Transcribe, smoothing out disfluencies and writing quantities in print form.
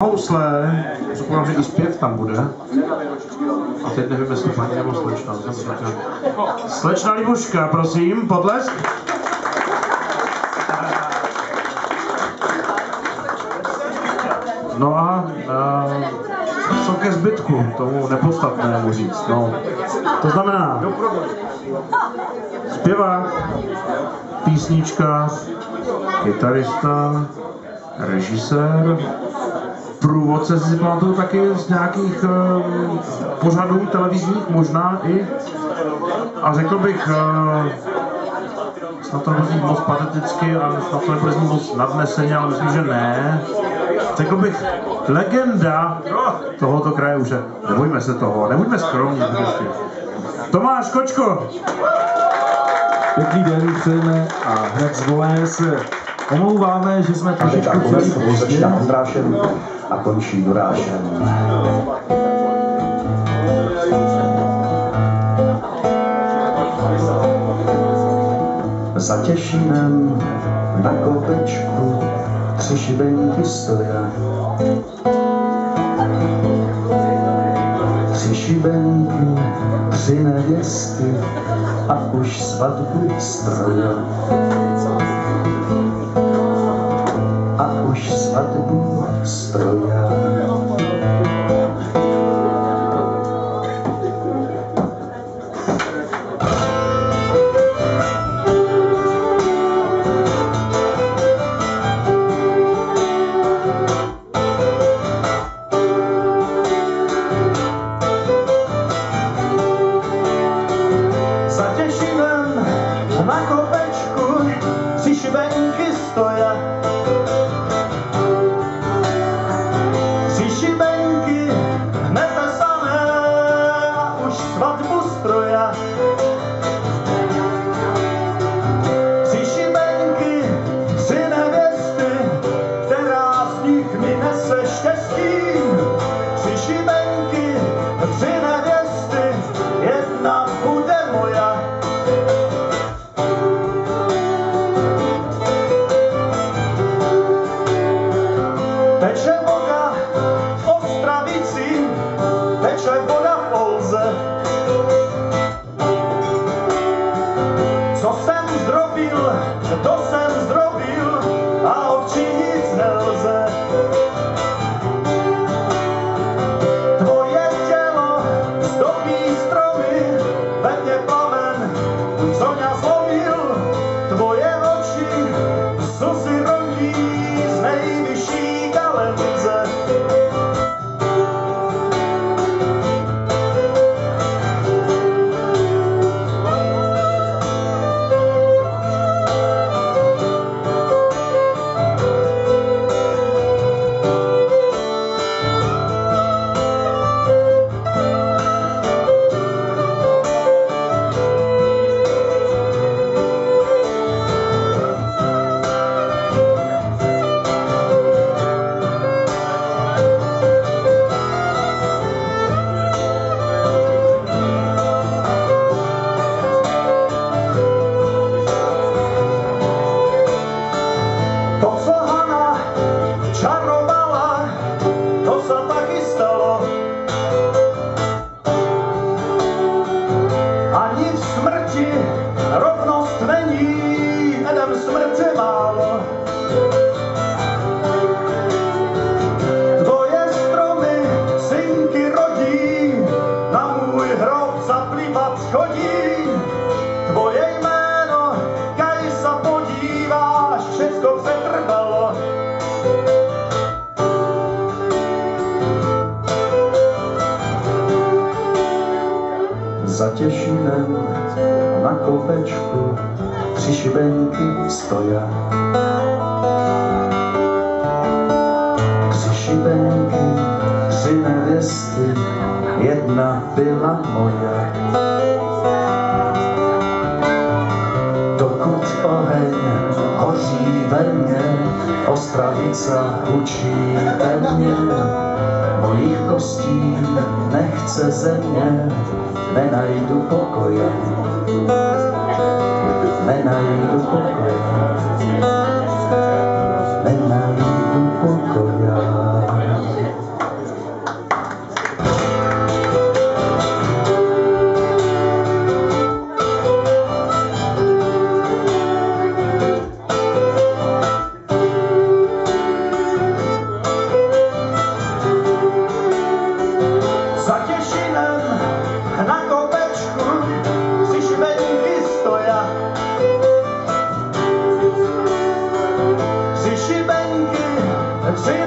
Housle, předpokládám, že i zpěv tam bude. A teď nevím, jestli paní nebo slečna. Slečna Libuška, prosím, potlesk. No a co ke zbytku, tomu nepodstatnému říct. No, to znamená zpěvák, písnička, kytarista, režisér, průvodce si pamatuju taky z nějakých pořadů televizních, možná i. A řekl bych, snad to nebude znít moc pateticky a snad to nebude znít moc nadneseně, ale myslím, že ne. Řekl bych, legenda tohoto kraje už. Nebojme se toho, nebuďme skromní prostě. Tomáš Kočko! Pěkný den přejeme a hned zvolé se omlouváme, že jsme trošičku přijeli. Začíná Ondrášem a končí Jurášem. Za Těšínem na kopečku 3 šibenky stoja. 3 šibenky, 3 nevěsty a už svatbu stroja. A už svatbu stroja. Na kopečku 3 šibenky stoja. 3 šibenky hned tesané a už svatbu stroja. 3 šibenky, 3 nevěsty, která z nich mi nese štěstí. 3 šibenky, 3 nevěsty, jedna bude moja. Teče voda v Ostravici, teče voda v Olze. Co jsem zdrobil, to jsem zdrobil a odčinit nelze. Tvoje tělo zdobí stromy, ve mně plamen, co mě zlomil. Tvoje oči slzy roní z nejvyšší galenze. To, co Hana čarovala, to se taky stalo. Ani v smrti rovnost není, jedem smrti málo. Tvoje stromy synky rodí, na můj hrob zaplývat chodí. Tvoje jméno, kaj se podíváš, všecko přetrvalo. Za Těšínem na kopečku 3 šibenky stoja. 3 šibenky, 3 nevěsty, jedna byla moja. Dokud oheň hoří ve mně, Ostravica hučí ve mně. Mojich kostí nechce země, nenajdu pokoje. Nenajdu pokoje. Nenajdu pokoje. tak si